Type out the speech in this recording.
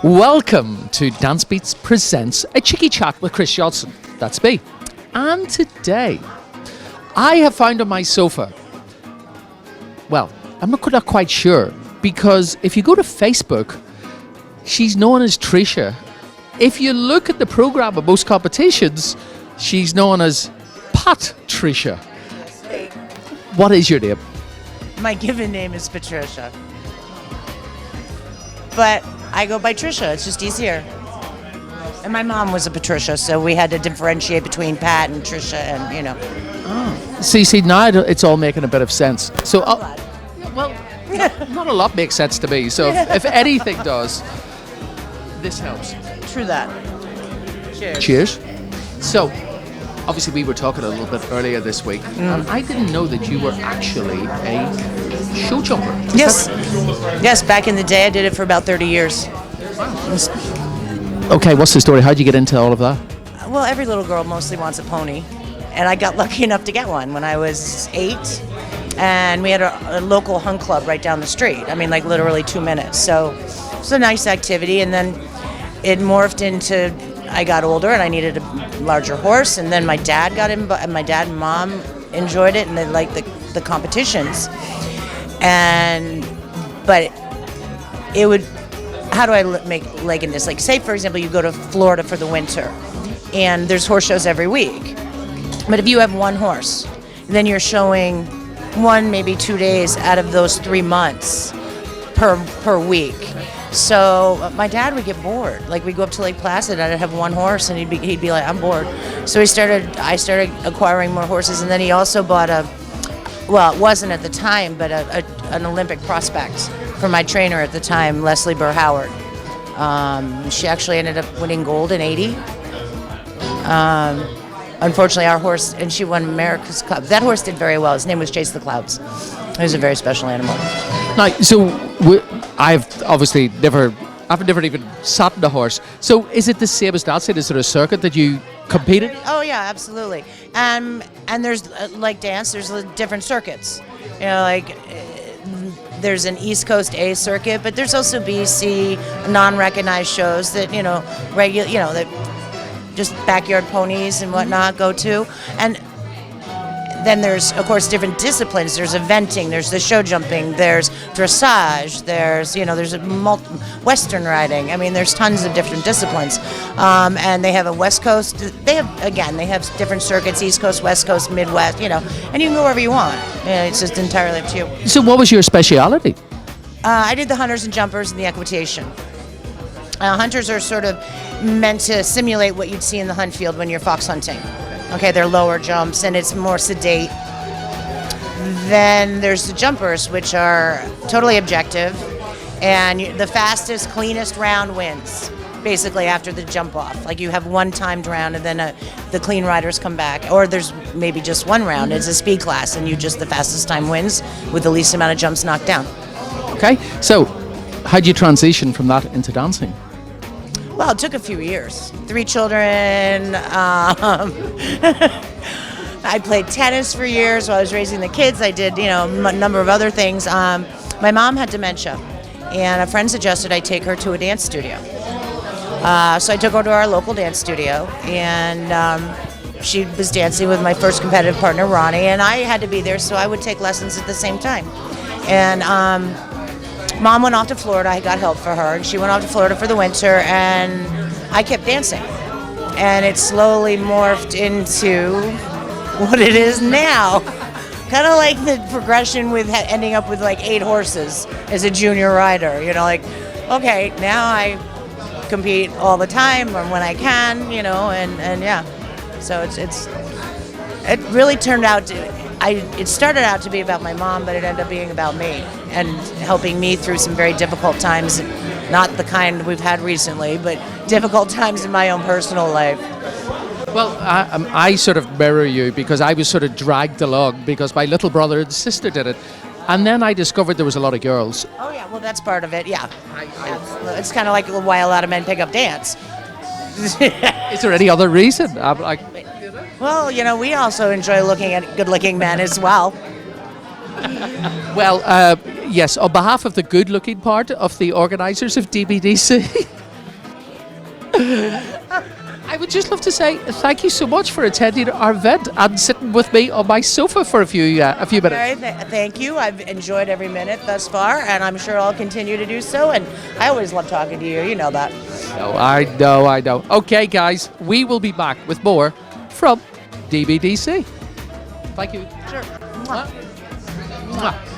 Welcome to DanceBeat presents a Chicky Chat with Chris Johnston. That's me. And today, I have found on my sofa, well, I'm not quite sure, because if you go to Facebook, she's known as Tricia. If you look at the programme of most competitions, she's known as Pat Tricia. What is your name? My given name is Patricia. But I go by Tricia, it's just easier. And my mom was a Patricia, so we had to differentiate between Pat and Tricia and, you know. Oh. See, now it's all making a bit of sense. So, well, not a lot makes sense to me, so if anything does, this helps. True that. Cheers. Cheers. So, obviously we were talking a little bit earlier this week, and I didn't know that you were actually a show jumper. Yes, back in the day I did it for about 30 years. Okay, what's the story? How'd you get into all of that? Well, every little girl mostly wants a pony, and I got lucky enough to get one when I was 8, and we had a local hunt club right down the street. I mean, like literally 2 minutes, so it's a nice activity, and then it morphed into, I got older and I needed a larger horse, and then my dad got in, my dad and mom enjoyed it, and they liked the competitions. But it would, how do I make in this? Like, say for example, you go to Florida for the winter, and there's horse shows every week. But if you have one horse, then you're showing 1, maybe 2 days out of those 3 months per week. So my dad would get bored. Like, we'd go up to Lake Placid, and I'd have one horse, and he'd be like, I'm bored. So I started acquiring more horses, and then he also bought well, it wasn't at the time, but an Olympic prospect for my trainer at the time, Leslie Burr Howard. She actually ended up winning gold in 80. Unfortunately, our horse, and she won America's Cup. That horse did very well. His name was Chase the Clouds. He was a very special animal. Now, so I've never even sat in a horse. So is it the same as dancing? Is there a circuit that you competed? Oh yeah, absolutely. And there's like dance, there's different circuits. You know, like there's an East Coast A circuit, but there's also BC non-recognized shows that that just backyard ponies and whatnot go to. And then there's, of course, different disciplines. There's eventing, there's the show jumping, there's dressage, there's Western riding. I mean, there's tons of different disciplines. And they have a West Coast, they have different circuits, East Coast, West Coast, Midwest, and you can go wherever you want. It's just entirely up to you. So what was your speciality? I did the hunters and jumpers and the equitation. Hunters are sort of meant to simulate what you'd see in the hunt field when you're fox hunting. Okay, they're lower jumps, and it's more sedate. Then there's the jumpers, which are totally objective, and the fastest, cleanest round wins, basically, after the jump off. Like, you have one timed round, and then the clean riders come back. Or there's maybe just one round. It's a speed class, and the fastest time wins with the least amount of jumps knocked down. Okay, so how'd you transition from that into dancing? Well, it took a few years. 3 children. I played tennis for years while I was raising the kids. I did, a number of other things. My mom had dementia, and a friend suggested I take her to a dance studio. So I took her to our local dance studio, and she was dancing with my first competitive partner, Ronnie, and I had to be there, so I would take lessons at the same time. And Mom went off to Florida. I got help for her, and she went off to Florida for the winter, and I kept dancing. And it slowly morphed into what it is now. Kind of like the progression with ending up with like 8 horses as a junior rider. Okay, now I compete all the time or when I can, and yeah. So it really turned out to, it started out to be about my mom, but it ended up being about me and helping me through some very difficult times, not the kind we've had recently, but difficult times in my own personal life. Well, I sort of mirror you, because I was sort of dragged along because my little brother and sister did it. And then I discovered there was a lot of girls. Oh yeah, well that's part of it, yeah. It's kind of like why a lot of men pick up dance. Is there any other reason? Well, we also enjoy looking at good-looking men as well. Well, yes, on behalf of the good-looking part of the organisers of DBDC, I would just love to say thank you so much for attending our event and sitting with me on my sofa for a few minutes. Mary, thank you. I've enjoyed every minute thus far, and I'm sure I'll continue to do so. And I always love talking to you. You know that. Oh, I know. Okay, guys, we will be back with more from DBDC. Thank you. Sure. Mwah. Mwah.